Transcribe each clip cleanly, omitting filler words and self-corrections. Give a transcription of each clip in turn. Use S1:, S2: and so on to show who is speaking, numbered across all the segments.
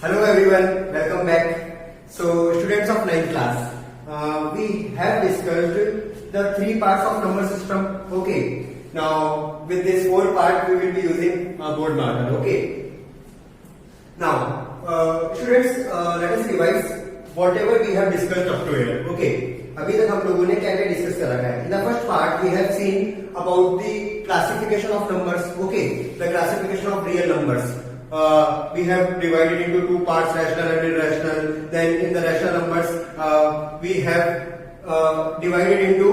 S1: Hello everyone, welcome back. So students of 9th class, we have discussed the three parts of number system. Okay. Now with this four part we will be using a board marker. Okay. Now students, let us revise whatever we have discussed up to here. Okay. अभी तक हम लोगों ने क्या क्या discuss करा है? In the first part we have seen about the classification of numbers. Okay, the classification of real numbers. We have divided into two parts, rational and irrational. Then in the rational numbers, we have divided into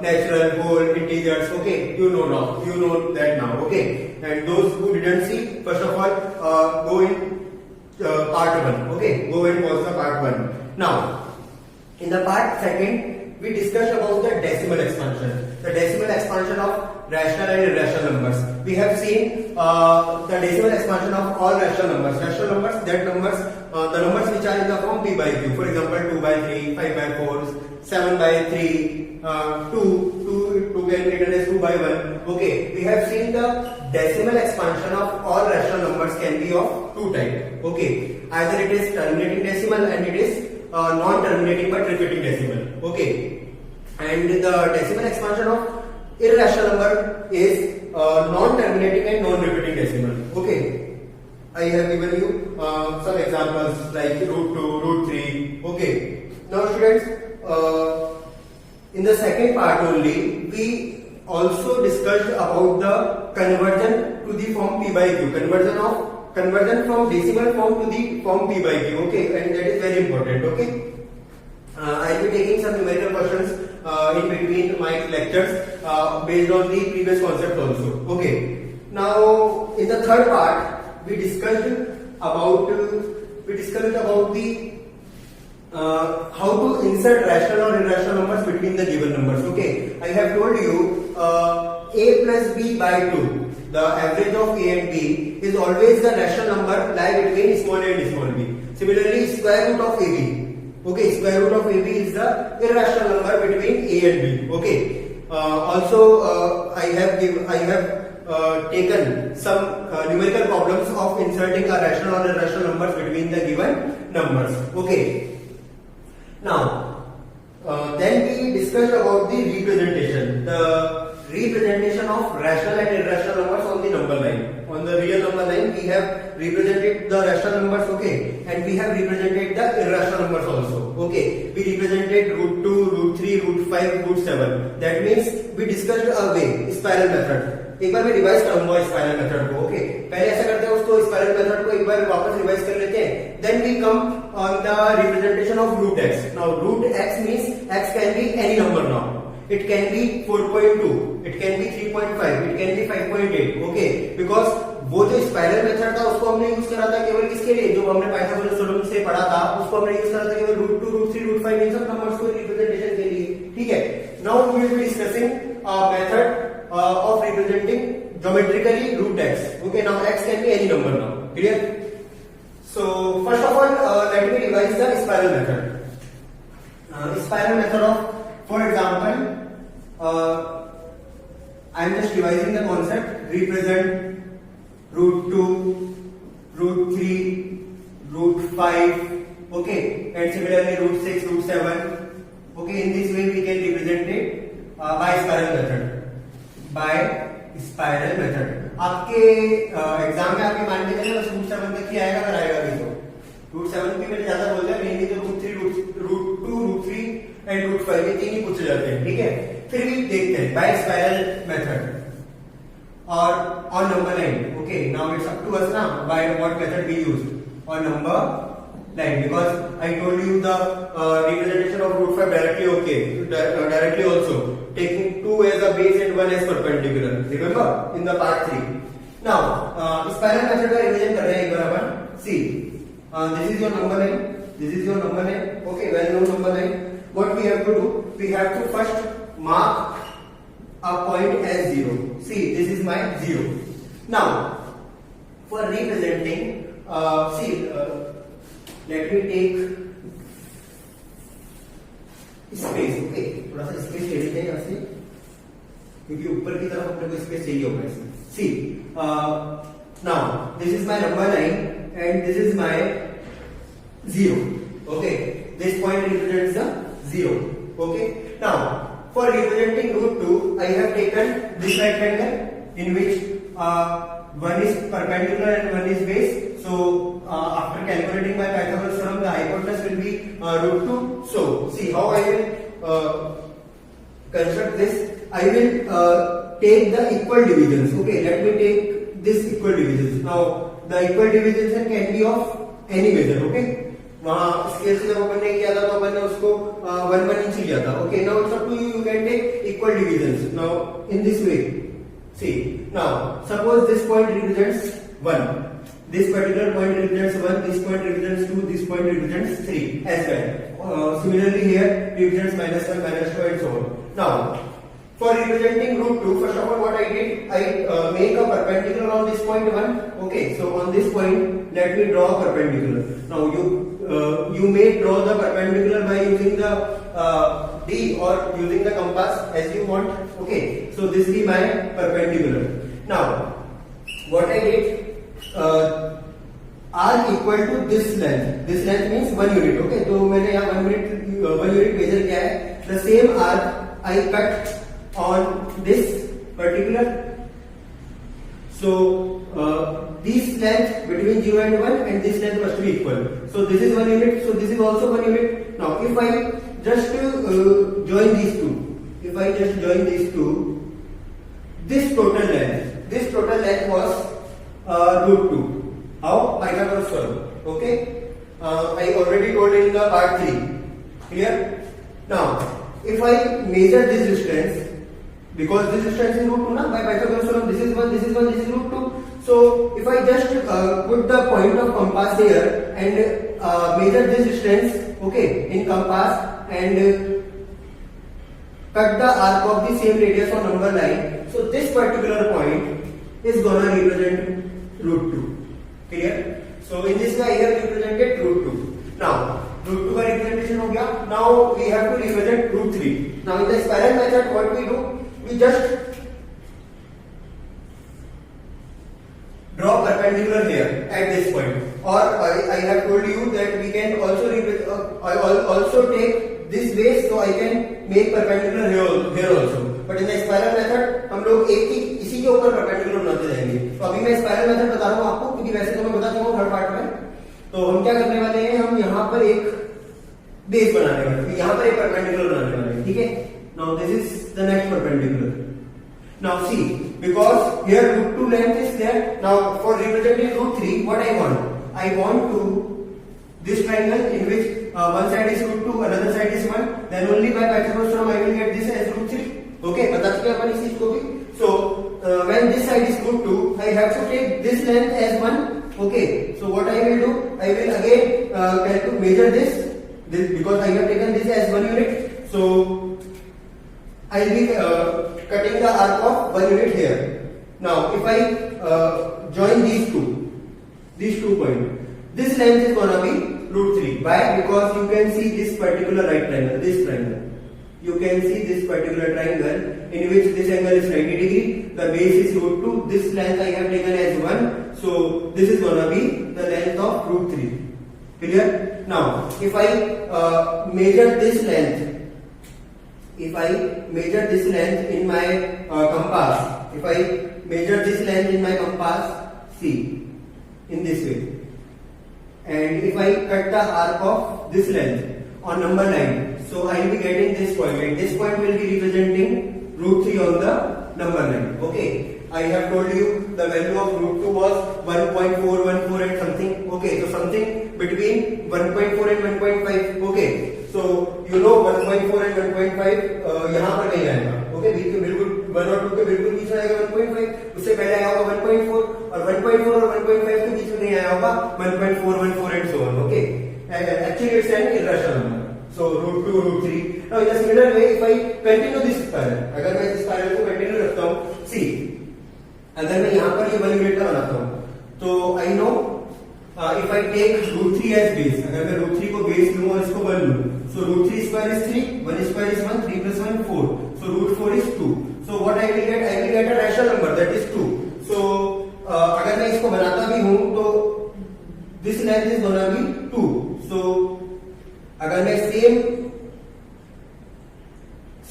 S1: natural, whole, integers. Okay, you know that now. Okay, and those who didn't see, first of all, go in part 1. Okay, go and watch the part 1. Now, in the part 2, we discussed about the decimal expansion. The decimal expansion of rational and irrational numbers. We have seen the decimal expansion of all rational numbers. Rational numbers, that numbers, the numbers which are in the form p by q. For example, 2 by 3, 5 by 4, 7 by 3, 2 can be written as 2 by 1. Okay, we have seen the decimal expansion of all rational numbers can be of two types. Okay, either it is terminating decimal and it is non-terminating but repeating decimal. Okay, and the decimal expansion of irrational number is non-terminating and non-repeating decimal. Okay, I have given you some examples like root 2, root 3. Okay, now students, in the second part only we also discussed about the conversion to the form p by q, conversion from decimal form to the form p by q. Okay, and that is very important. Okay, I will be taking some numerical questions in between my lectures based on the previous concept also. Okay, now in the third part we discussed about the how to insert rational or irrational numbers between the given numbers. Okay, I have told you a plus b by 2. The average of a and b is always the rational number lie between small a and small b. Similarly, square root of ab. Okay, square root of ab is the irrational number between a and b. Okay. Also, I have taken some numerical problems of inserting a rational or irrational numbers between the given numbers. Okay. Now, then we discussed about the representation. The representation of rational and irrational numbers on the number line. On the real number line, we have represented the rational numbers, okay, and we have represented the irrational numbers also. Okay, we represented root 2, root 3, root 5, root 7. That means we discussed a way, spiral method. एक बार मैं revise करूंगा spiral method को. Okay, पहले ऐसा करते हैं, उसको spiral method को एक बार वापस रिवाइज कर लेते हैं. Then we come on the representation of root x. Now root x means x can be any number now. It can be 4.2, it can be 3.5, it can be 5.8. Okay, because वो जो spiral method था उसको हमने use करा था केवल किसके लिए, जो हमने पाइथागोरस थ्योरम से पढ़ा था उसको हमने यूज करा था केवल रूट 2, रूट 3, रूट 5 इन सब नंबर्स को रिप्रेजेंटेशन के लिए. ठीक है, now we will be discussing method of representing geometrically root x. Okay, now x can be any number now. Clear? So first of all, let me revise the spiral method. Spiral method of, for example, I am just revising the concept. Represent root 2, root 3, root 5. Okay, and similarly root 6, root 7. Okay, in this way we can represent it by spiral method. By spiral method. आपके exam में आपके मान के चले bus route 7 तक ही आएगा, अगर आएगा भी तो. रूट 7 की मैंने ज्यादा बोल दिया, मेनली तो root 3, root 2, root 3 and root 5 ये तीन ही पूछे जाते हैं. ठीक है, फिर भी देखते हैं बाय स्पाइरल मेथड और on number line. Okay, now it's up to us ना by what method we use on number line, because I told you the representation of root 5 directly. Okay, directly also taking 2 as a base and 1 as perpendicular. Remember in the part 3. Now spiral method का revision कर रहे हैं एक बार अपन. See, this is your number line. This is your number line. Okay, well known number line. What we have to do? We have to first mark a point as 0. See, this is my 0. Now for representing, let me take space. Okay, थोड़ा सा space ले लेते हैं यहाँ से, क्योंकि ऊपर की तरफ अपने को स्पेस चाहिए होगा इसमें. See, now this is my number line and this is my 0. Okay, this point represents the 0. Okay, now for representing root 2, I have taken this right triangle in which one is perpendicular and one is base. So after calculating my Pythagoras theorem, the hypotenuse will be root 2. So see how I will construct this. I will take the equal divisions. Okay, let me take this equal divisions. Now the equal divisions can be of any measure. Okay, वहाँ scale से जब अपन ने किया था तो अपन ने उसको 1 inch लिया था. Okay, now it's up to you. You can take equal divisions. Now in this way, see. Now suppose this point represents 1. This particular point represents 1. This point represents 2. This point represents 3 as well. Similarly here represents -1, -2, and so on. Now for representing root 2, first of all what I did, I make a perpendicular on this point 1. Okay, so on this point let me draw a perpendicular. Now you may draw the perpendicular by using the D or using the compass as you want. Okay, so this is my perpendicular. Now what I did, arc equal to this length. This length means 1 unit. Okay, तो मैंने यहाँ 1 unit measure किया है. The same arc I cut on this particular. So this length between 0 and 1 and this length must be equal. So this is 1 unit. So this is also 1 unit. Now if I just join these two, this total length was root 2. How? Pythagoras theorem. Okay. I already told in the part 3. Clear? Now if I measure this distance, because this distance is root 2 na, by Pythagoras theorem, this is 1, this is 1, this is root 2. So if I just put the point of compass here and measure this distance, okay, in compass and cut the arc of the same radius on number line, so this particular point is gonna represent root 2. Clear? So in this way I have represented root 2. Now root 2 का representation हो गया. Now we have to represent root 3. Now in the spiral method what we do, we just draw perpendicular here at this point. Or I have told you that we can also take this base, so I can make perpendicular here also. But in the spiral method हम लोग एक ही इसी के ऊपर perpendicular बनाते जाएंगे. तो अभी मैं spiral method बता रहा हूँ आपको, क्योंकि वैसे तो मैं बता चुका हूँ हर पार्ट में. तो हम क्या करने वाले हैं, हम यहाँ पर एक बेस बनाने वाले हैं, यहाँ पर एक perpendicular बनाने वाले हैं. ठीक है? Now this is the next perpendicular. Now see, because here root 2 length is there. Now for representing root 3, what I want to this triangle in which one side is root 2, another side is 1. Then only by Pythagoras theorem I will get this as root 3. Okay, बता चुके अपन इस चीज को भी. So when this side is root 2, I have to take this length as 1. Okay, so what I will do, I will again measure this because I have taken this as 1 unit. So I will be cutting the arc of 1 unit here. Now if I join these two points, this length is gonna be root 3. Why? Because you can see this particular right triangle, this triangle. You can see this particular triangle in which this angle is 90 degree. The base is root 2. This length I have taken as 1. So this is gonna be the length of root 3. Clear? Now if I measure this length, in my compass, see, in this way, and if I cut the arc of this length on number line, so I will be getting this point, and this point will be representing root 3 on the number line. Okay, I have told you the value of root 2 was 1.414 and something. Okay, so something between 1.4 and 1.5. Okay, so you know 1.4 and 1.5 यहाँ पर कहीं आएगा. Okay, बिल्कुल 1 और 2 के बिल्कुल बीच में आएगा 1.5. उससे पहले आया होगा 1.4 और 1.4 और 1.5 के बीच में नहीं आया होगा 1.414 and so on. Okay, actually it's an irrational number. So root 2, root 3. Now in a similar way, if I continue this spiral, अगर मैं इस spiral को continue रखता हूँ, see, अगर मैं यहाँ पर ये 1 unit का बनाता हूँ, तो I know if I take root 3 as base, अगर मैं root 3 को base लूँ और इसको 1 लूँ, so root 3 square is 3, 1 square is 1, 3 plus 1 4, so root 4 is 2. So what I will get a rational number, that is 2. So अगर मैं इसको बनाता भी हूँ तो this length is gonna be 2. So अगर मैं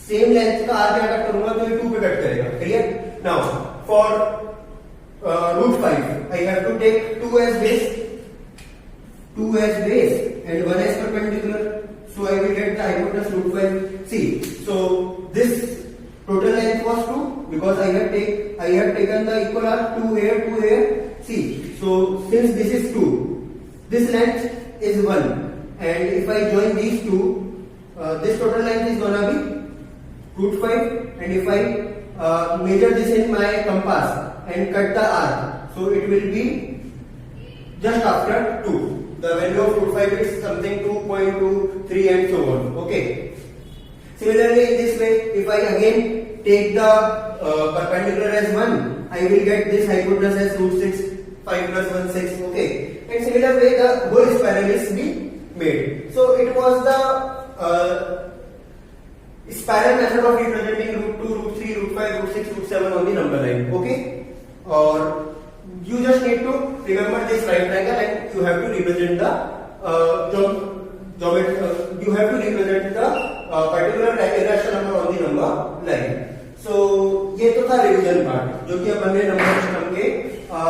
S1: सेम लेंथ का आर्क कट करूंगा तो ये 2 पे कट करेगा. Clear? Now for root 5 I have to take 2 as base and 1 as perpendicular. So I will get the hypotenuse root 5. See, so this total length was 2 because I have taken the equal arc 2 here. See, so since this is 2, this length is 1, and if I join these two, this total length is gonna be root 5, and if I measure this in my compass and cut the arc, so it will be just after 2. The value of root 5 is something 2.23 and so on. Okay. Similarly, in this way, if I again take the perpendicular as 1, I will get this hypotenuse as root 6, 5 plus 1, 6. Okay. In similar way, the whole spiral is made. So it was the spiral method of representing root 2, root 3, root 5, root 6, root 7 on the number line. Okay. Or you just need to remember this right triangle, and you have to represent the you have to represent the particular irrational number on the number line. So ये तो था revision part जो कि अपन ने number system के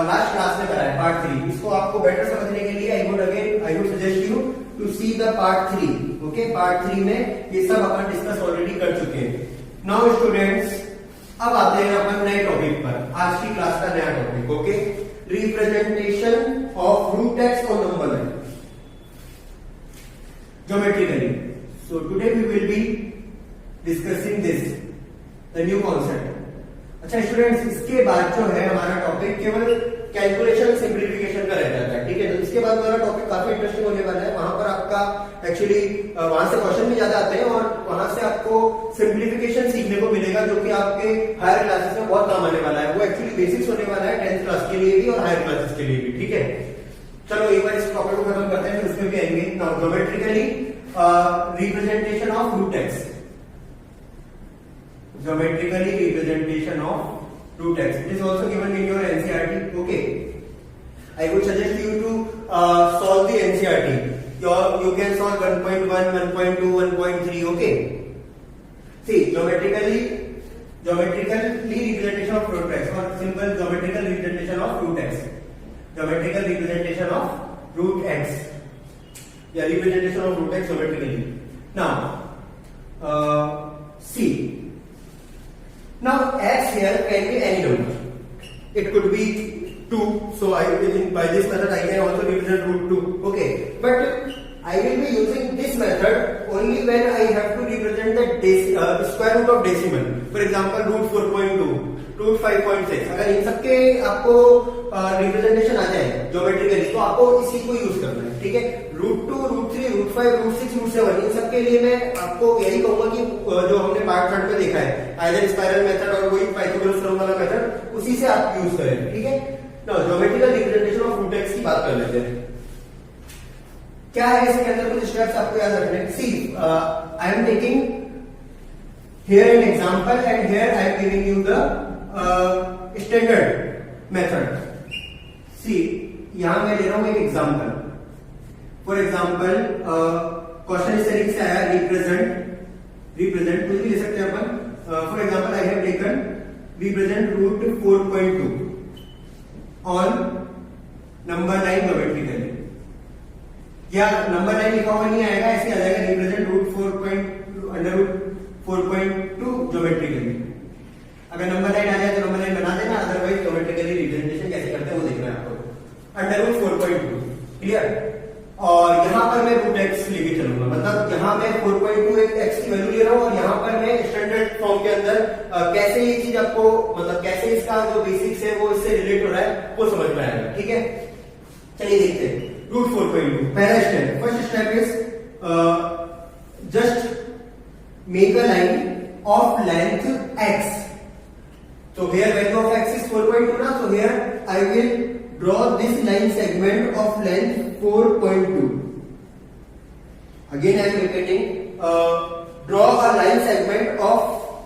S1: last class में कराया part 3. इसको आपको बेटर समझने के लिए I would suggest you to see the part 3. Okay, part 3 में ये सब अपन डिस्कस ऑलरेडी कर चुके हैं. Now students, अब आते हैं अपन नए टॉपिक पर. आज की क्लास का नया topic. Okay, representation of root x on number line geometrically. So today we will be discussing this the new concept. अच्छा स्टूडेंट्स, इसके बाद जो है हमारा टॉपिक केवल कैलकुलेशन सिंप्लीफिकेशन का रह जाता है. ठीक है, तो इसके बाद हमारा टॉपिक काफी इंटरेस्टिंग होने वाला है. वहां पर आपका एक्चुअली वहां से क्वेश्चन भी ज्यादा आते हैं और वहां से आपको सिंप्लीफिकेशन सीखने को मिलेगा जो कि आपके हायर क्लासेस में बहुत काम आने वाला है. वो एक्चुअली बेसिक्स होने वाला है 10th क्लास के लिए भी और हायर क्लासेस के लिए भी. ठीक है, चलो एक बार इस टॉपिक को खत्म करते हैं, फिर उसमें भी आएंगे. Now geometrically representation of root x. Geometrically representation of root x. It is also given in your NCERT. Okay, I would suggest you to solve the NCERT. You can solve 1.1, 1.2, 1.3. Okay. See, geometrically representation of root x, or simple geometrical representation of root x. Geometrical representation of root x. Yeah, representation of root x geometrically. Now, see. Now x here can be any number. It could be 2. So by this method I can also represent root 2. Okay, but I will be using this method only when I have to represent the square root of decimal. For example, root 4.2, root 5.6. अगर इन सबके आपको representation आ जाए geometrically तो आपको इसी को use करना है. ठीक है, root 2, root 3, root 5, root 6, root 7 इन सबके लिए मैं आपको यही कहूंगा कि जो हमने पार्ट 3 में देखा है आइदर स्पाइरल मेथड और वही पाइथागोरस थ्योरम वाला मेथड, उसी से आप यूज करें. ठीक है, now geometrical representation of root x की बात कर लेते हैं. क्या है इसके अंदर कुछ स्टेप्स आपको याद रखने हैं. See, I am taking here an example and here I am giving you the standard method. See, यहां मैं ले रहा हूं एक एग्जांपल. फॉर एग्जांपल क्वेश्चन इस तरीके से आया, रिप्रेजेंट कुछ भी ले सकते हैं अपन. For example I have taken represent root 4.2 on number line geometrically. या नंबर लाइन लिखा हुआ नहीं आएगा, ऐसे आ जाएगा रिप्रेजेंट रूट 4.2 ज्योमेट्रिकली. अगर नंबर लाइन आ जाए तो नंबर लाइन बना देना, अदरवाइज ज्योमेट्रिकली रिप्रेजेंटेशन कैसे करते हैं वो देखना है आपको. Under root 4.2. क्लियर. और यहां पर मैं रूट एक्स लेके चलूंगा, मतलब यहां मैं 4.2 एक एक्स की वैल्यू ले रहा हूं और यहां पर मैं स्टैंडर्ड फॉर्म के अंदर कैसे ये चीज आपको, मतलब कैसे इसका जो बेसिक्स है वो इससे रिलेट हो रहा है वो समझ में आएगा. ठीक है, चलिए देखते हैं. रूट 4.2 पहला step. First step is just make a line of length x. So here value of x is 4.2 na, so here I will draw this line segment of length 4.2. Again I am repeating, draw a line segment of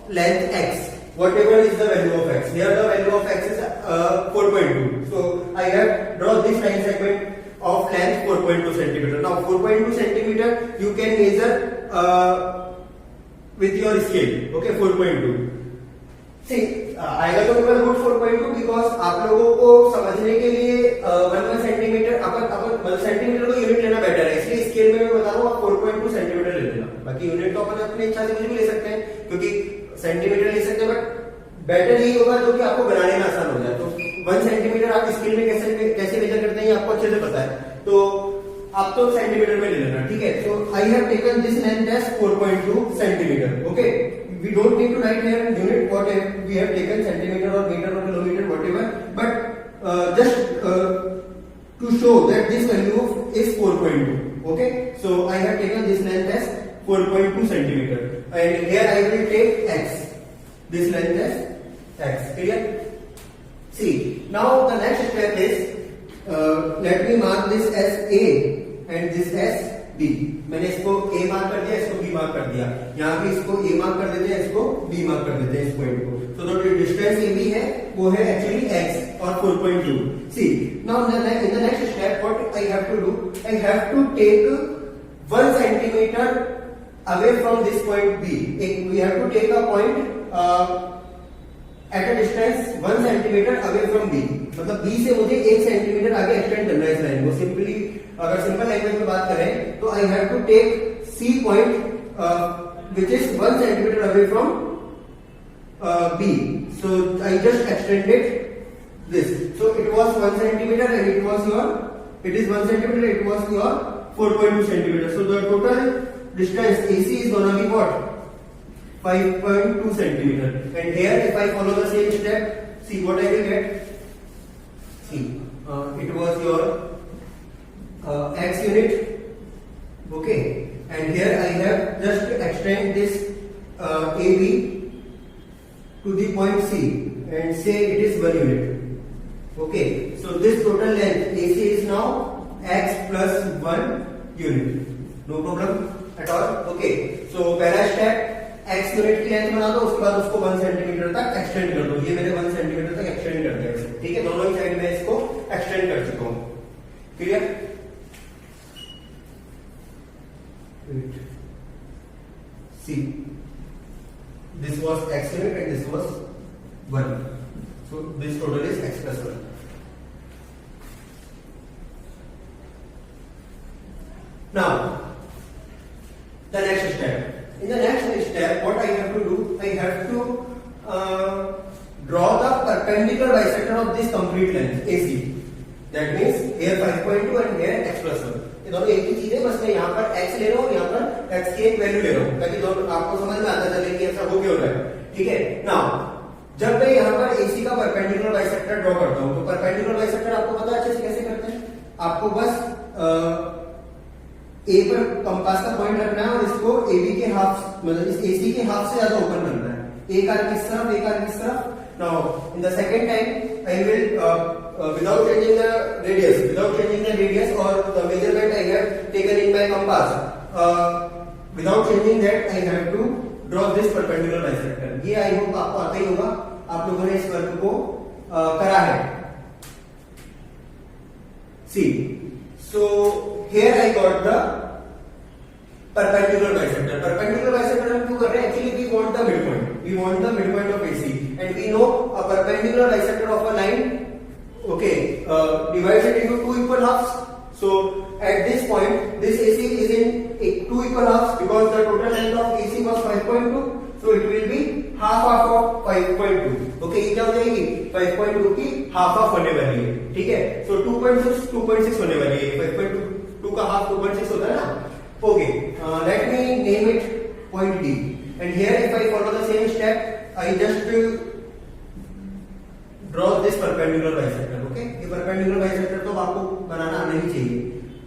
S1: length x. Whatever is the value of x. Here the value of x is 4.2. So I have draw this line segment of length 4.2 centimeter. Now 4.2 centimeter you can measure with your scale. Okay, 4.2. See, आएगा तो केवल root 4.2 because आप लोगों को समझने के लिए 1 centimetre अपन centimetre को यूनिट लेना बेटर है, इसलिए स्केल में मैं बता रहा हूँ आप 4.2 सेंटीमीटर ले लेना। बाकी यूनिट तो अपन अपनी इच्छा से कुछ भी ले सकते हैं, क्योंकि सेंटीमीटर ले सकते हैं, बट बेटर यही होगा जो कि आपको बनाने में आसान हो जाए। तो 1 सेंटीमीटर आप स्केल में कैसे मेजर करते हैं आपको अच्छे से पता है, तो आप तो सेंटीमीटर में ले लेना, ठीक है। So I have taken this length as 4.2 centimetre. Okay, we don't need to write here in unit what we have taken, centimeter or meter or kilometer whatever, but just to show that this value is 4.2. okay, so I have taken this length as 4.2 centimeter and here I will take x, this length as x. Clear? See, now the next step is let me mark this as A and this as B. मैंने इसको A mark कर दिया, इसको B mark कर दिया, यहाँ पे इसको A मार्क कर देते हैं, इसको B मार्क कर देते हैं इस पॉइंट को। तो जो डिस्टेंस AB है वो है एक्चुअली x और 4.2। See, now in the next step what I have to do, I have to take 1 centimeter away from this point B. We have to take a point at a distance 1 centimeter away from B. मतलब B से मुझे 1 centimetre आगे extend करना है इस line को। Simply अगर simple language में बात करें तो I have to take C point which is 1 centimetre away from B. So I just extended this. So it was 1 centimeter and it is 1 centimeter, it was your 4.2 centimeter. So the total distance AC is gonna be what? 5.2 centimeter. And here if I follow the same step, see what I will get. See, it was your x unit. Okay, and here I have just extend this AB to the point C and say it is 1 unit. Okay, so this total length AC is now x plus 1 unit. No problem at all. Okay, so पहला step x unit की length बना दो, उसके बाद उसको 1 centimetre तक extend कर दो। ये मेरे 1 सेंटीमीटर तक एक्सटेंड कर दिया, ठीक है। दोनों ही साइड में इसको एक्सटेंड कर चुका हूं। Clear? See, this was x unit and this was 1. So this total is x plus 1. Now, the next step. In the next step, what I have to do, I have to draw the perpendicular bisector of this complete length AC. That means here 5.2 and here x plus 1. ये दोनों एक ही चीज है, बस मैं यहाँ पर x ले रहा हूँ, यहाँ पर x की एक वैल्यू ले रहा हूँ, ताकि दोनों आपको समझ में आता चले कि ऐसा हो क्यों रहा है, ठीक है। नाउ जब मैं यहाँ पर AC का परपेंडिकुलर बाइसेक्टर ड्रॉ करता हूँ, तो परपेंडिकुलर बाइसेक्टर आपको पता है अच्छे से कैसे करते हैं। आपको बस A पर कंपास का पॉइंट रखना है और इसको AB के हाफ, मतलब इस AC के हाफ से ज्यादा ओपन करना है। एक आर्क किस तरफ, एक आर्क किस तरफ। Now in the second time I will without changing the radius or the measurement I have taken in my compass, without changing that I have to draw this perpendicular bisector. ये I hope आपको आता ही होगा, आप लोगों ने इस work को करा है। See, so here I got the perpendicular bisector. Perpendicular bisector हम क्यों कर रहे हैं? Actually we want the midpoint. We want the midpoint of AC, and we know a perpendicular bisector of a line, okay, divides it into 2 equal halves. So at this point, this AC is in 2 equal halves because the total length of AC was 5.2. So it will be half of 5.2. Okay, ये क्या हो जाएगी? 5.2 की half होने वाली है, ठीक है। So 2.6 होने वाली है। 5.2 का half 2.6 होता है ना। Okay, let me name it point D. And here if I follow the same step, I just draw this perpendicular bisector. Okay, ये perpendicular bisector तो आपको बनाना आना ही चाहिए।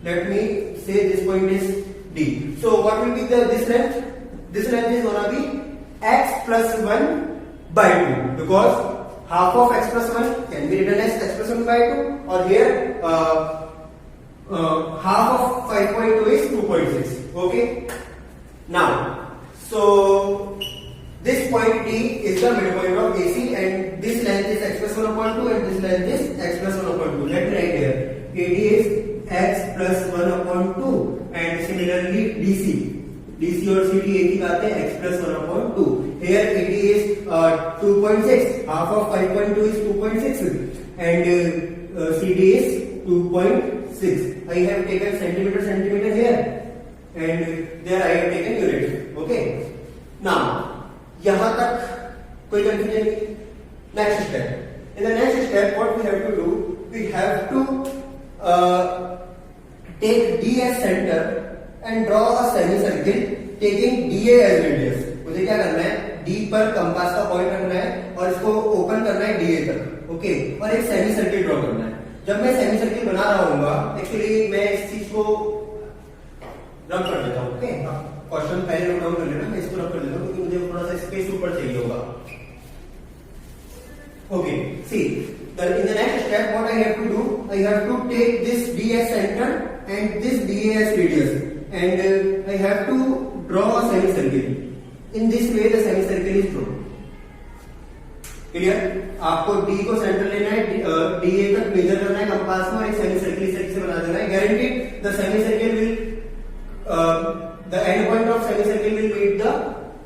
S1: Let me say this point is D. So what will be this length? This length is gonna be x plus 1 by 2 because half of x plus 1 can be written as x plus 1 by 2, or here half of 5.2 is 2.6. Okay, now so this point D is the midpoint of AC and this length is x plus 1 upon 2 and this length is x plus 1 upon 2. Let me write here AD is x DC. DC और CD एक ही बात है, x plus 1/2. Here AD is 2.6. Half of 5.2 is 2.6 and CD is 2.6. I have taken centimeter here and there I have taken unit. Okay. Now यहाँ तक कोई confusion नहीं. Next step. In the next step, what we have to do? We have to take D as center and draw a semicircle taking DA as radius. मुझे क्या करना है? D पर compass का पॉइंट रखना है और इसको ओपन करना है DA तक. ओके. और एक सेमी सर्किल ड्रॉ करना है. जब मैं सेमी सर्किल बना रहा हूँगा, एक्चुअली मैं इस चीज को रब कर देता हूँ. ओके. क्वेश्चन पहले नोट डाउन कर लेना. मैं इसको रब कर देता हूँ क्योंकि मुझे थोड़ा सा स्पेस ऊपर चाहिए होगा. Okay, see, in the next step, what I have to do, I have to take this D as center and this DA as radius, and I have to draw a semicircle. In this way, the semicircle is drawn. Clear? आपको D को centre लेना है, DA तक major करना है compass में, एक semicircle इस तरीके से बना देना है. Guaranteed, the semicircle will, the end point of semicircle will meet the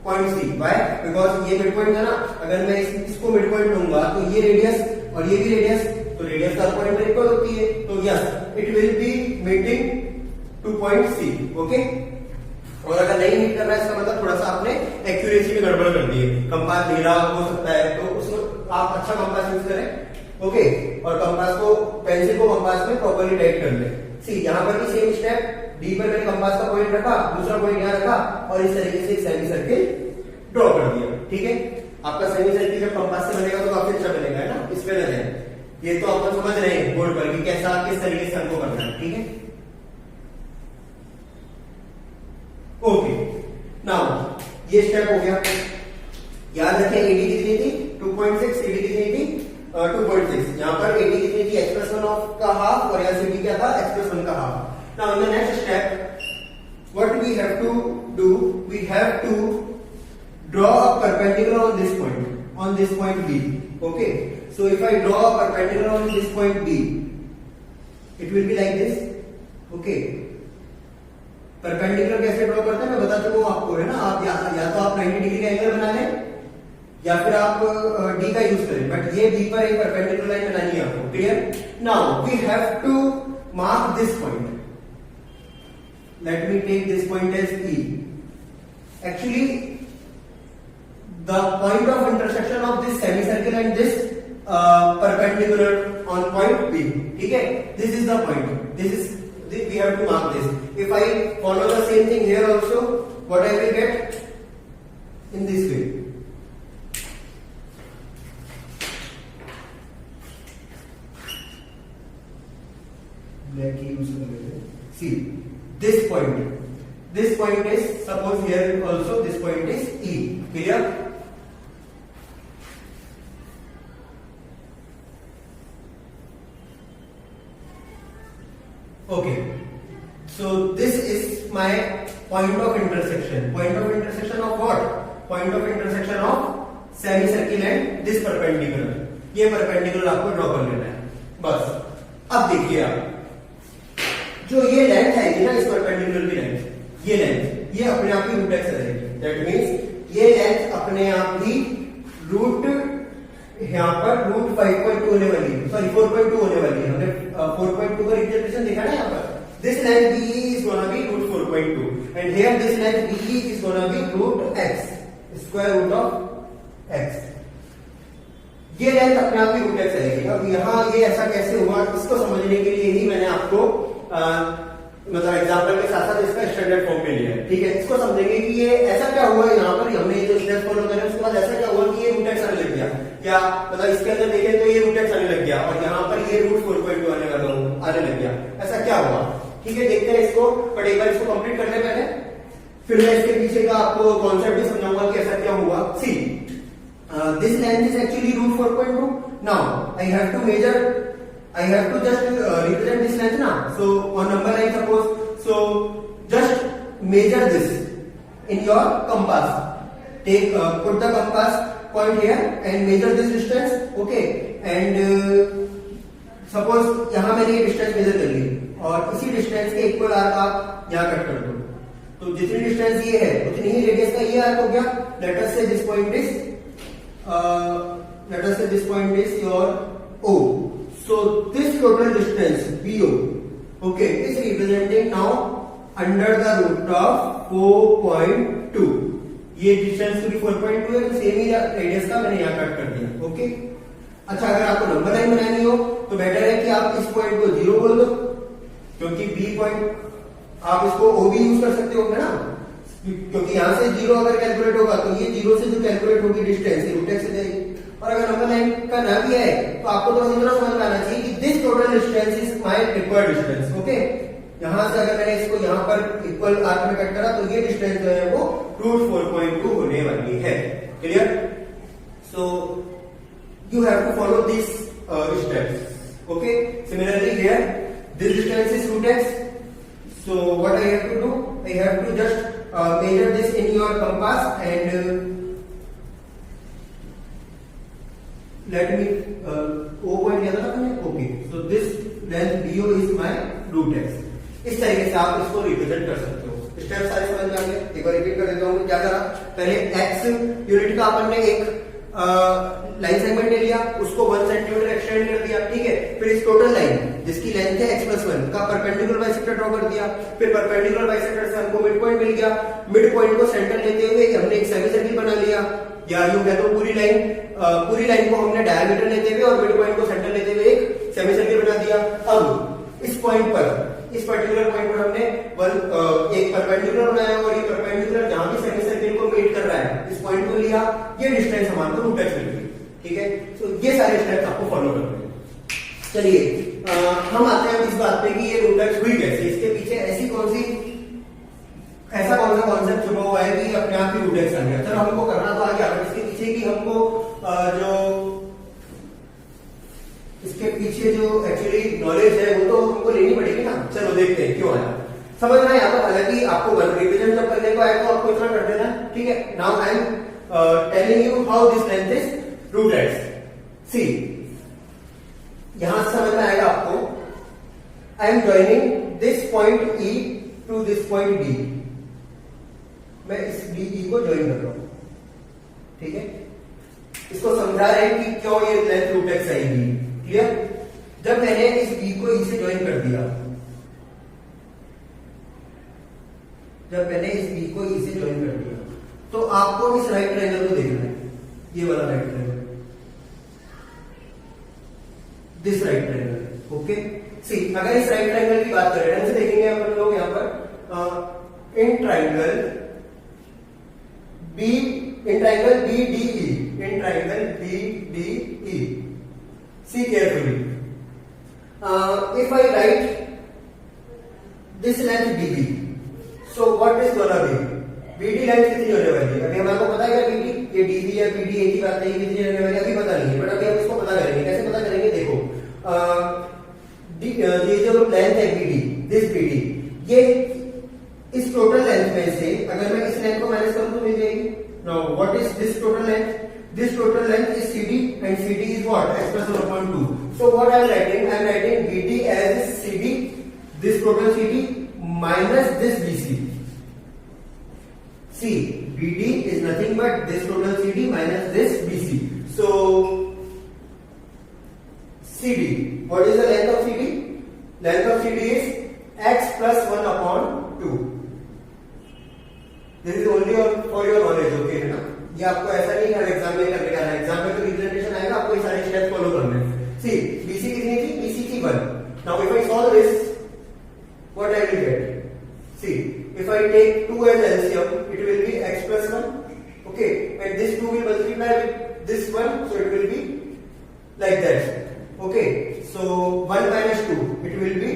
S1: point C. Why? Because ये मिड पॉइंट है ना. अगर मैं इसको मिड पॉइंट लूंगा तो ये रेडियस और ये भी रेडियस, तो रेडियस का पॉइंट इक्वल होती है. तो yes, it will B meeting two point C. Okay. और अगर नहीं मीट कर रहा है इसका मतलब थोड़ा सा आपने एक्यूरेसी में गड़बड़ कर दी है. कंपास ढीला हो सकता है तो उसमें आप अच्छा कंपास यूज करें. ओके. और कंपास को, पेंसिल को कंपास में प्रॉपर्ली टाइट कर ले. सी यहाँ पर भी सेम स्टेप. डी पर मैंने कंपास का पॉइंट रखा, दूसरा पॉइंट यहाँ रखा और इस तरीके से एक सेमी सर्किल ड्रॉ कर दिया. ठीक है. आपका सेमी सर्किल जब कंपास से बनेगा तो काफी अच्छा बनेगा, है ना. इस पे लगे ये तो अपन समझ रहे हैं बोर्ड पर कि कैसा किस तरीके से हमको करना है. ठीक है. ओके. नाउ ये स्टेप हो गया. याद रखें एडी कितनी थी? 2.6. सीडी कितनी थी? 2.6. यहाँ पर एडी कितनी थी? x plus 1 का हाफ और यहाँ सीडी क्या था? x plus 1 का half. Now in the next step, what we have to do, we have to draw a perpendicular on this point B. Okay. So if I draw a perpendicular on this point B, it will be like this. Okay. Perpendicular कैसे draw करते हैं मैं बता चुका हूँ आपको, है ना. आप या तो आप 90 डिग्री का एंगल बना लें या फिर आप D का यूज करें, बट ये B पर एक परपेंडिकुलर लाइन बनानी है आपको. Clear. Now we have to mark this point. Let me take this point as E. Actually, the point of intersection of this semicircle and this perpendicular on point B. ठीक है. This is the point. We have to mark this. If I follow the same thing here also, what I will get in this way. Black use करेंगे. See. This point is, suppose here also this point is E. Clear? Okay. So this is my point of intersection. Point of intersection of what? Point of intersection of semicircle and this perpendicular. ये perpendicular आपको draw कर लेना है. बस. अब देखिए आप. जो ये लेंथ है ना, इस परपेंडिकुलर की लेंथ, ये लेंथ ये अपने आप ही रूट एक्स रहेगी. दैट मींस ये लेंथ अपने आप ही रूट, यहाँ पर रूट 5.2 होने वाली है, सॉरी 4.2 होने वाली है. हमने 4.2 का रिप्रेजेंटेशन देखा ना. यहाँ पर this length BE is gonna be root 4.2 and here this length BE is gonna be root x, square root of x. ये लेंथ अपने आप ही रूट एक्स रहेगी. अब यहाँ ये ऐसा कैसे हुआ, इसको समझने के लिए ही मैंने आपको मतलब एग्जाम्पल के साथ साथ इसका स्टैंडर्ड फॉर्म में लिया है. ठीक है. इसको समझेंगे कि ये ऐसा क्या हुआ यहाँ पर. हमने ये जो स्टेप फॉलो करे उसके बाद ऐसा क्या हुआ कि ये रूट एक्स आने लग गया. क्या मतलब इसके अंदर देखें तो ये रूट एक्स आने लग गया और यहाँ पर ये रूट 4.2 आने लग गया. ऐसा क्या हुआ. ठीक है. देखते हैं इसको, बट एक बार इसको कंप्लीट कर ले पहले, फिर मैं इसके पीछे का आपको कॉन्सेप्ट भी समझाऊंगा कि ऐसा क्या हुआ. सी this length is actually root 4.2. Now I have to just represent this length now. So on number line suppose, so just measure this in your compass. Take put the compass point here and measure this distance. Okay. And suppose यहाँ मैंने ये distance measure कर ली और इसी distance के equal arc आप यहाँ cut कर दो. तो जितनी डिस्टेंस ये है उतनी ही रेडियस का ये आर्क हो गया. लेट अस से this point is your O. So this total distance BO, okay, is representing now under the root of 4.2. ये डिस्टेंस भी 4.2 है, तो सेम ही रेडियस का मैंने यहाँ कट कर दिया. ओके. अच्छा, अगर आपको नंबर लाइन बनानी हो तो बेटर है कि आप इस पॉइंट को 0 बोल दो, क्योंकि बी पॉइंट आप इसको O भी यूज कर सकते हो ना, क्योंकि यहां से 0 अगर कैलकुलेट होगा तो ये 0 से जो कैलकुलेट होगी डिस्टेंस रूट एक्स से जाएगी. और अगर नंबर लाइन का ना भी है तो आपको तो इतना समझ में आना चाहिए कि this total distance is my required distance. Okay. यहां से अगर मैंने इसको यहां पर इक्वल आर्क में कट करा तो ये डिस्टेंस जो है वो रूट 4.2 होने वाली है. Clear? So you have to follow this steps. Okay. Similarly here this distance is root x. So what I have to do, I have to just measure this in your compass and let me O point लिया था मैंने. Okay. So this length BO is my root x. इस तरीके से आप इसको represent कर सकते हो. स्टेप सारे समझ में आ गए. एक बार रिपीट कर देता हूँ. क्या करा, पहले एक्स यूनिट का अपन ने एक लाइन सेगमेंट ले लिया, उसको 1 सेंटीमीटर एक्सटेंड कर दिया. ठीक है. फिर इस टोटल लाइन जिसकी लेंथ है x+1 का परपेंडिकुलर बाइसेक्टर ड्रॉ कर दिया. फिर परपेंडिकुलर बाइसेक्टर से हमको मिड पॉइंट मिल गया. मिड पॉइंट को सेंटर लेते हुए हमने एक सेमी सर्किल बना लिया, या यूं कह दो पूरी लाइन को हमने डायमीटर लेते हुए और मिड पॉइंट को सेंटर लेते हुए एक सेमी सर्किल बना दिया. अब इस पॉइंट पर, इस पर्टिकुलर पॉइंट पर हमने एक परपेंडिकुलर बनाया और ये परपेंडिकुलर जहां भी सेमी सर्किल को मीट कर रहा है इस पॉइंट को लिया. ये डिस्टेंस हमारे को रूट एक्स मिल गई. ठीक है. तो ये सारे स्टेप्स आपको फॉलो करने हैं. चलिए हम आते हैं इस बात पे कि ये रूट एक्स हुई कैसे. इसके पीछे ऐसा कौन सा कॉन्सेप्ट छुपा हुआ है कि अपने आप ही रूट एक्स आ गया. चलो हमको करना तो आ गया, इसके पीछे की हमको इसके पीछे जो एक्चुअली नॉलेज है वो तो हमको लेनी पड़ेगी ना. चलो देखते हैं क्यों आया. समझ में आया. हालांकि आपको रिविजन जब करने को आए तो आपको इतना कर देना. ठीक है. Now I am telling you how this length is root x. See, यहां से समझ में आएगा आपको. I am joining this point E to this point B. मैं इस BE को ज्वाइन कर रहा हूं. ठीक है. इसको समझा रहे हैं कि क्यों ये लेंथ रूट एक्स आएगी. क्लियर? जब मैंने इस B को E से ज्वाइन कर दिया, तो आपको इस राइट ट्रायंगल को देखना है. ये वाला right triangle, this right triangle. Okay. See, अगर इस राइट ट्रायंगल की बात करें, ढंग से देखेंगे अपन लोग यहां पर in triangle BDE. See carefully. If I write this length BD, so what is gonna be? BD length कितनी होने वाली है? अभी हमारे को पता है क्या BD? ये DB या BD एक ही बात है. कितनी होने वाली है अभी पता नहीं है, बट अभी हम इसको पता करेंगे. कैसे पता करेंगे? देखो, ये जो लेंथ है BD, दिस BD, ये इस टोटल लेंथ में से अगर मैं इस लेंथ को माइनस करूं तो मिल जाएगी. Now what is this total length? This total length is CD and CD is what? x+1/2. So what I am writing? I am writing BD as CD, this total CD minus this BC. See, BD is nothing but this total CD minus this BC. So CD, what is the length of CD? Length of CD is x+1/2. This is only for your knowledge, okay है ना? ये आपको ऐसा नहीं हर exam में करने का है. एग्जाम में तो रिप्रेजेंटेशन आएगा, आपको ये सारे स्टेप फॉलो करने हैं. सी, BC कितनी थी? BC थी 1. Now if I solve this, what I will get? See, if I take 2 as LCM, it will be x+1. Okay, and this 2 will multiply with this 1, so it will be like that. Okay, so 1 minus 2, it will be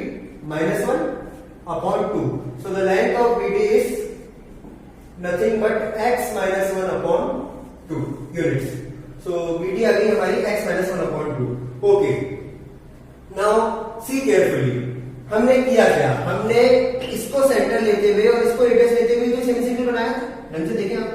S1: -1/2. So the length of BD is nothing but x-1/2 units. So BD आ गई हमारी x-1/2. Okay. Now see carefully. हमने किया क्या? हमने इसको centre लेते हुए और इसको रेडियस लेते हुए जो सेमी-सर्किल बनाया था. ढंग से देखें आप.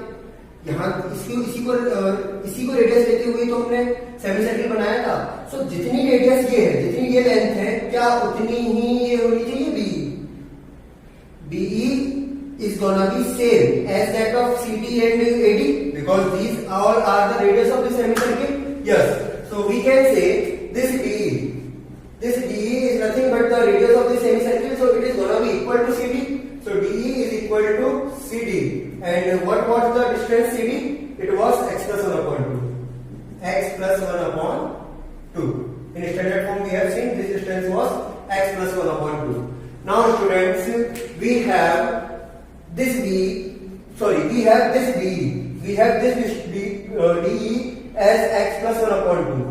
S1: यहाँ इसी को रेडियस लेते हुए तो हमने सेमी सर्किल बनाया था. सो जितनी रेडियस ये है, जितनी ये लेंथ है, क्या उतनी ही ये होनी चाहिए BE. BE is gonna be same as that of CD and AD because these all are the radius of the semicircle. Yes, so we can say this DE is nothing but the radius of the semicircle, so it is gonna be equal to CD. So DE is equal to CD, and what was the distance CD? It was x plus 1 upon 2. X plus 1 upon 2. In standard form we have seen this distance was x plus 1 upon 2. Now students, we have this DE as x plus 1 upon 2.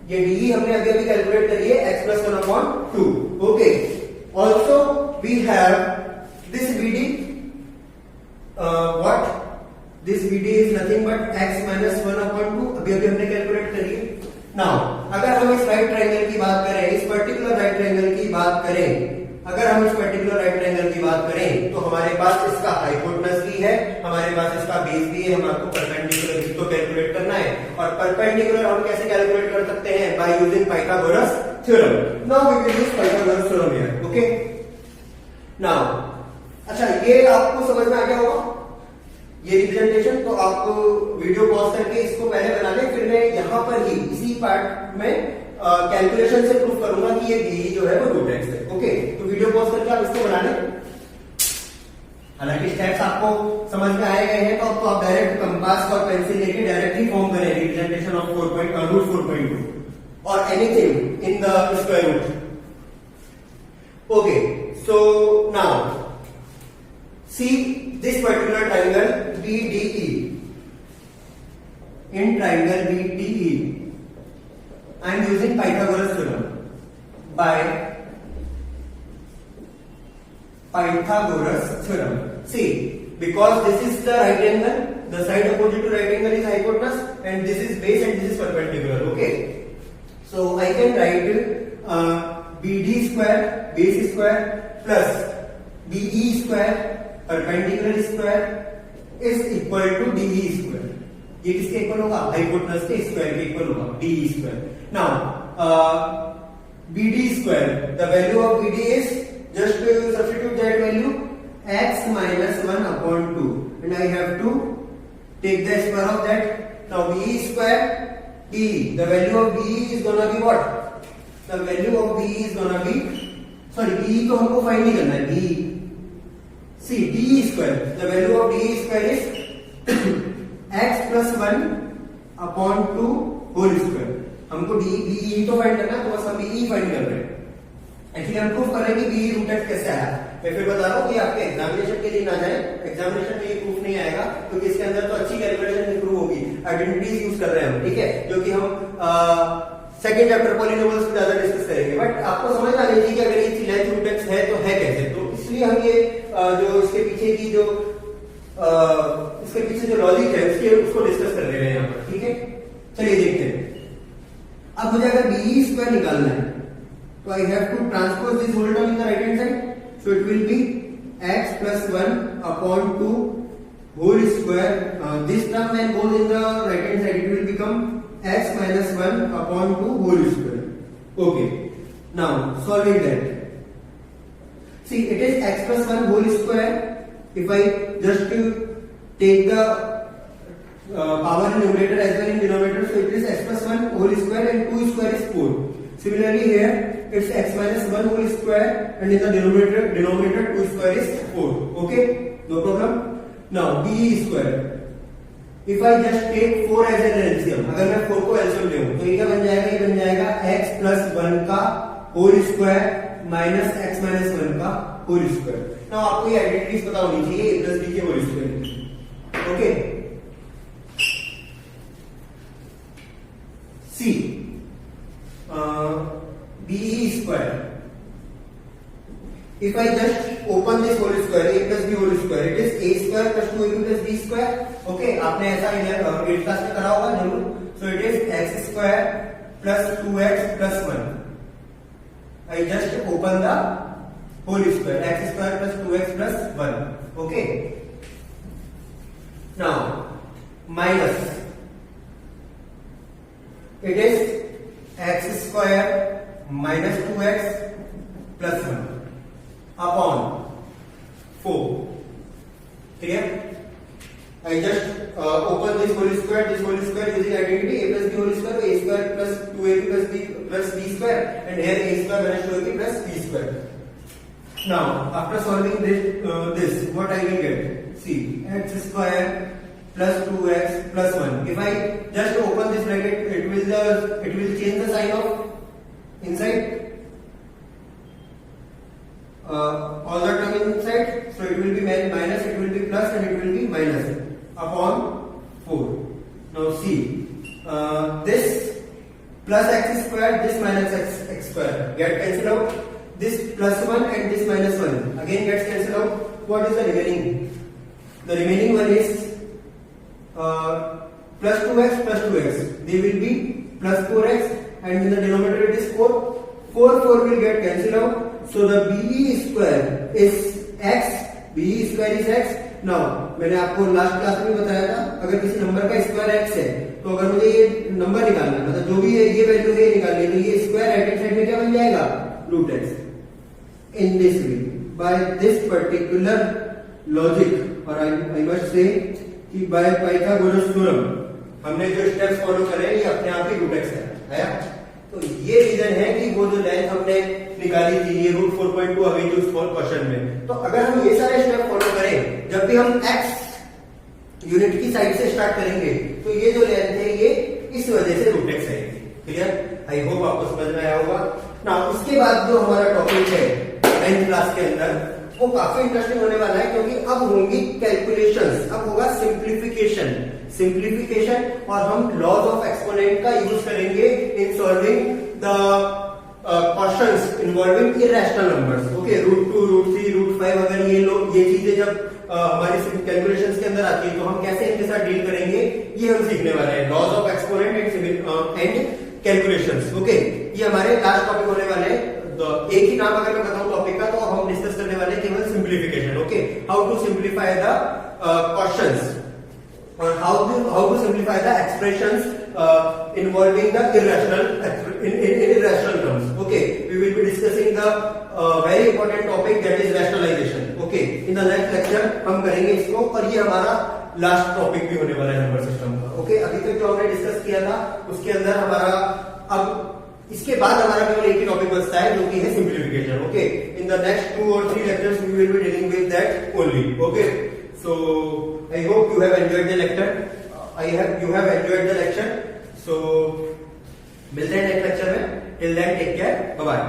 S1: ये DE हमने अभी अभी calculate करी है x plus 1 upon 2. Okay. Also we have this BD. This BD is nothing but x minus 1 upon 2. अभी अभी हमने calculate करी है. Now अगर हम इस राइट ट्रायंगल की बात करें, इस पर्टिकुलर राइट ट्रायंगल की बात करें, तो हमारे पास इसका हाइपोटेनस भी है, हमारे पास इसका बेस भी है, हम आपको परपेंडिकुलर इसको कैलकुलेट करना है. और परपेंडिकुलर हम कैसे कैलकुलेट कर सकते हैं? By using Pythagoras theorem. Now we will use Pythagoras theorem here. Okay. Now अच्छा, ये आपको समझ में आ गया होगा ये रिप्रेजेंटेशन. तो आप वीडियो पॉज करके इसको पहले बना लें, फिर मैं यहां पर ही इसी पार्ट में कैलकुलेशन से प्रूव करूंगा कि ये DE जो है वो रूट एक्स है. ओके, तो वीडियो पॉज करके आप इसको बना लें. हालांकि स्टेप्स आपको समझ में आए गए हैं, तो आप डायरेक्ट कंपास और पेंसिल लेके डायरेक्टली फॉर्म करें रिप्रेजेंटेशन ऑफ रूट 4.2 और anything in the square root. Okay, so now see this particular triangle BDE. In triangle BDE, I am using Pythagoras theorem. By Pythagoras theorem. See, because this is the right angle, the side opposite to right angle is hypotenuse, and this is base and this is perpendicular. Okay, so I can write BD square, base square plus BE square, perpendicular square is equal to DE square. ये किसके equal होगा? Hypotenuse के square के equal होगा, DE square. Now BD square, the value of BD is, just substitute that value, x minus 1 upon 2, and I have to take the square of that. Now BE square DE, the value of DE is gonna be what? The value of DE is gonna be, sorry, DE को हमको find नहीं करना है. DE, see, DE square, the value of DE square is x plus 1 upon 2 whole square. हमको DE तो find करना है, तो बस हम DE फाइंड कर रहे हैं. एक्चुअली हम प्रूफ कर रहे हैं कि BE रूट एक्स कैसे आया. मैं फिर बता रहा हूँ कि आपके एग्जामिनेशन के लिए ना जाए, एग्जामिनेशन में ये प्रूफ नहीं आएगा क्योंकि इसके अंदर तो अच्छी कैलकुलेशन प्रूव होगी. आइडेंटिटीज यूज कर रहे हैं हम, ठीक है, जो कि हम सेकंड चैप्टर पॉलिनोमियल्स में ज्यादा डिस्कस करेंगे. बट आपको समझ आनी चाहिए कि अगर ये लेंथ रूट एक्स है तो है कैसे. तो इसलिए हम ये जो इसके पीछे की जो इसके पीछे जो लॉजिक है उसको डिस्कस कर रहे हैं यहाँ पर. ठीक है, चलिए देखते हैं. अब मुझे अगर BE स्क्वायर निकालना है तो I have to transpose this whole term in the right hand side. So it will be x plus 1 upon 2 whole square. This term when goes in the right hand side, it will become x minus 1 upon 2 whole square. Okay, now solving that. See, it is x plus 1 whole square. If I just take the power in numerator as well in denominator, so it is x plus 1 whole square and 2 square is 4. Similarly here it's x minus 1 whole square and in the denominator 2 square is 4. Okay, no problem. Now BE square, if I just take 4 as an LCM, अगर मैं 4 को LCM ले तो ये क्या बन जाएगा? ये बन जाएगा x plus 1 का whole square minus x minus 1 का होल स्क्वायर. नाउ आपको ये आइडेंटिटीज पता होनी चाहिए, a plus b के whole square. Okay, see BE square, if I just open this whole square, a plus b whole square, it is a square plus 2ab plus b square. Okay, आपने ऐसा 8th class में करा होगा जरूर. So it is x square plus 2x plus 1. I just open the whole square, x square plus 2x plus 1. Okay, now minus, it is x square minus 2x plus 1 upon 4. Clear? I just open this whole square using identity a plus b whole square, a square plus 2ab plus b square, and here a square minus 2ab plus b square. Now, after solving this, what I will get? See, x square plus 2x plus 1. If I just open this bracket, it will change the sign of inside. All the term inside, so it will be minus, it will be plus, and it will be minus upon 4. Now see, this plus x square, this minus x square get cancelled out. This plus 1 and this minus 1 again gets cancelled out. What is the remaining? The remaining one is plus 2x plus 2x. They will be plus 4x, and in the denominator it is 4. 4 will get cancelled out. So the BE square is x. BE square is x. Now मैंने आपको last class में बताया था, अगर किसी number का square x है, तो अगर मुझे ये नंबर निकालना है, मतलब जो भी है ये वैल्यू है निकालनी है, तो ये स्क्वायर राइट हैंड साइड में क्या बन जाएगा? Root x. In this way, by this particular logic, और I must say कि by Pythagoras theorem हमने जो स्टेप्स फॉलो करे ये अपने आप ही रूट x है। तो ये रीजन है कि वो जो लेंथ हमने निकाली थी ये रूट 4.2 अभी जो स्मॉल क्वेश्चन में, तो अगर हम ये सारे स्टेप फॉलो करें, जब भी हम x यूनिट की साइड से स्टार्ट करेंगे, तो ये जो लेंथ है ये इस वजह से रूट x है। क्लियर? आई होप आपको समझ में आया होगा। ना उसके बाद जो हमारा टॉपिक है 9th क्लास के अंदर, वो काफी इंटरेस्टिंग होने वाला है, क्योंकि अब होंगी कैलकुलेशंस, अब होगा सिंप्लीफिकेशन, और हम लॉज ऑफ एक्सपोनेंट का यूज करेंगे in solving the questions involving irrational numbers. Okay, root 2, root 3, root 5, अगर ये चीजें जब हमारी कैलकुलेशंस के अंदर आती है, तो हम कैसे इनके साथ डील करेंगे ये हम सीखने वाले हैं। Laws of exponent and calculations. Okay, ये हमारे लास्ट टॉपिक होने वाले हैं। एक ही नाम अगर मैं बताऊं टॉपिक का, तो हम डिस्कस करने वाले हैं केवल simplification. Okay, how to simplify the questions और how to simplify the expressions involving the irrational terms. Okay, we will be discussing the very important topic, that is rationalization. Okay, in the next lecture हम करेंगे इसको, और ये हमारा last topic भी होने वाला है नंबर सिस्टम का। ओके, अभी तक जो हमने डिस्कस किया था उसके अंदर हमारा अब इसके बाद हमारा केवल एक ही टॉपिक बचता है, जो कि है simplification. Okay, in the next 2 or 3 lectures we will be dealing with that only. Okay, so I hope you have enjoyed the lecture. You have enjoyed the lecture. So मिलते हैं नेक्स्ट लेक्चर में. Till then, take care. Bye bye.